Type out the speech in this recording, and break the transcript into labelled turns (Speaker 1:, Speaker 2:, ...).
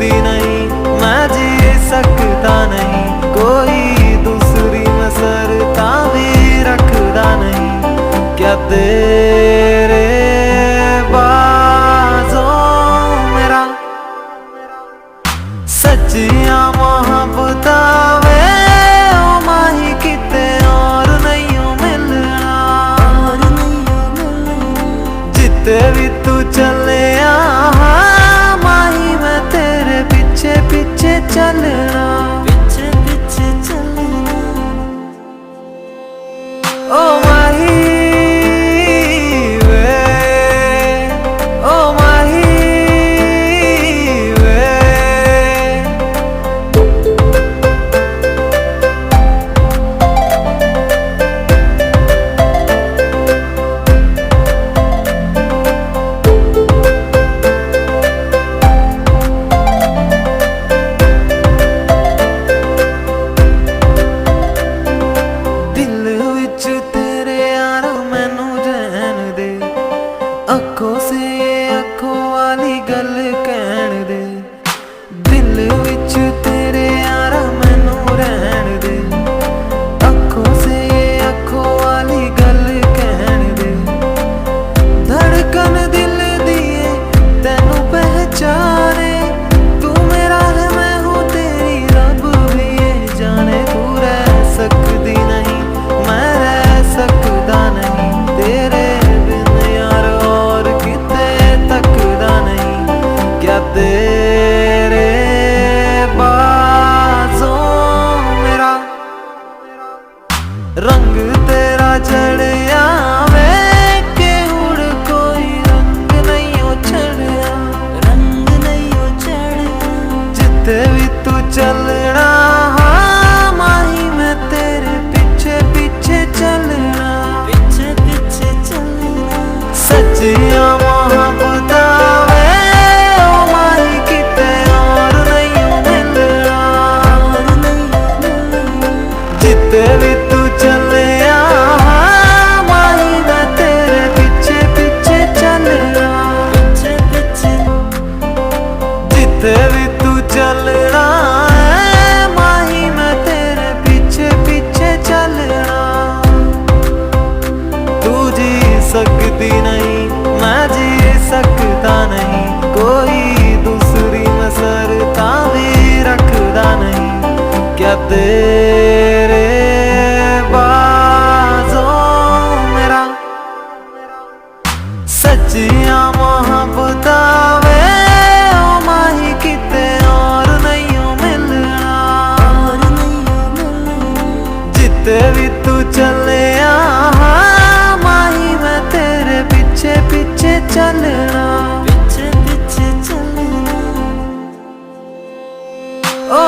Speaker 1: सकती नहीं, मैं जी सकता नहीं, कोई दूसरी मैं सरता भी रखदा नहीं। क्या तेरे बाजों मेरा सच्चियां मोहब्बतां वे ओ माही किते और नहीं मिलना। जिते भी तू चले माही मैं तेरे पीछे पीछे चलना। ओ माही वे, ओ माही वे। अखों से अखों वाली गल कहन दे, दिल विच तेरे यारा मैनू रहन दे। अखों से अखों वाली गल कहन दे, धड़कन दिल दिए तेनू पहचाने। तू मेरा है मैं हूँ तेरी, रब भी ये जाने। तू रह सकती नहीं, मैं रह सकता नहीं, तेरे तेरे बाजों मेरा रंग तेरा चढ़िया वे के उड़ कोई रंग नहीं हो चढ़िया, रंग नहीं हो चढ़िया। जिते भी तू चलना माही मैं तेरे पीछे पीछे चलना, पीछे पीछे चलना। सच्चियां मोहब्बतां जिते भी तू चले माही मैं तेरे पीछे पीछे चलना, पीछे पीछे। जिते भी तू चलना माही मैं तेरे पीछे पीछे चलना। तू जी सकती नहीं, मैं जी सकता नहीं, कोई दूसरी मैं सरता भी रखदा नहीं। क्या तेरे बाजों मेरा सच्चियां मोहब्बतां वे ओ माही किते और नहीं मिलना। जिते भी तू चले माही मैं तेरे पीछे पीछे चलना, पीछे पीछे चलना। ओ